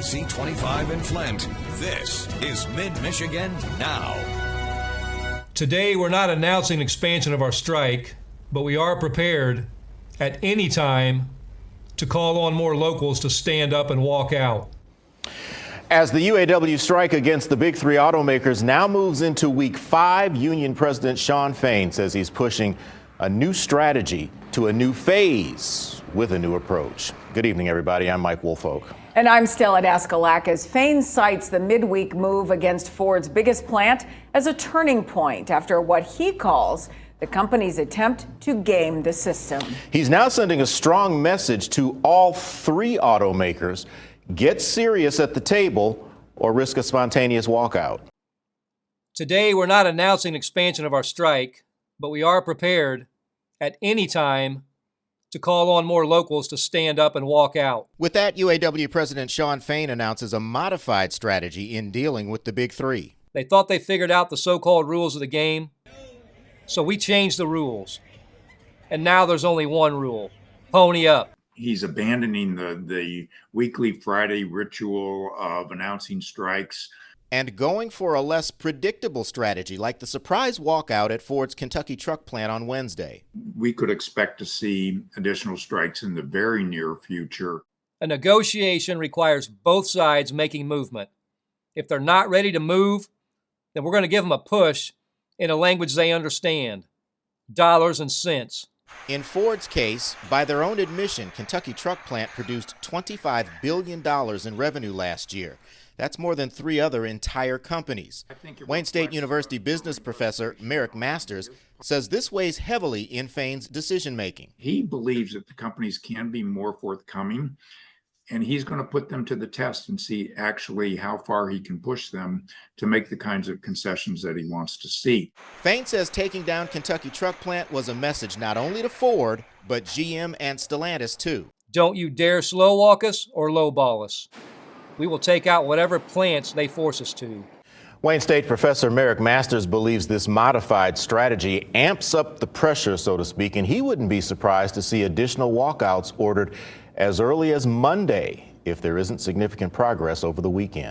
Z25 in Flint. This is Mid-Michigan Now. Today, we're not announcing expansion of our strike, but we are prepared at any time to call on more locals to stand up and walk out. As the UAW strike against the big three automakers now moves into week 5, Union President Shawn Fain says he's pushing a new strategy to a new phase with a new approach. Good evening, everybody. I'm Mike Woolfolk. And I'm still at escalate as Fain cites the midweek move against Ford's biggest plant as a turning point after what he calls the company's attempt to game the system. He's now sending a strong message to all three automakers. Get serious at the table or risk a spontaneous walkout. Today, we're not announcing expansion of our strike, but we are prepared at any time to call on more locals to stand up and walk out. With that, UAW President Shawn Fain announces a modified strategy in dealing with the big three. They thought they figured out the so-called rules of the game, so we changed the rules. And now there's only one rule: pony up. He's abandoning the weekly Friday ritual of announcing strikes. And going for a less predictable strategy like the surprise walkout at Ford's Kentucky truck plant on Wednesday. We could expect to see additional strikes in the very near future. A negotiation requires both sides making movement. If they're not ready to move, then we're going to give them a push in a language they understand: dollars and cents. In Ford's case, by their own admission, Kentucky truck plant produced $25 billion in revenue last year. That's more than 3 other entire companies. Wayne State University business professor Merrick Masters says this weighs heavily in Fain's decision-making. He believes that the companies can be more forthcoming, and he's going to put them to the test and see actually how far he can push them to make the kinds of concessions that he wants to see. Fain says taking down Kentucky truck plant was a message not only to Ford, but GM and Stellantis too. Don't you dare slow walk us or lowball us. We will take out whatever plants they force us to. Wayne State professor Merrick Masters believes this modified strategy amps up the pressure, so to speak, and he wouldn't be surprised to see additional walkouts ordered as early as Monday if there isn't significant progress over the weekend.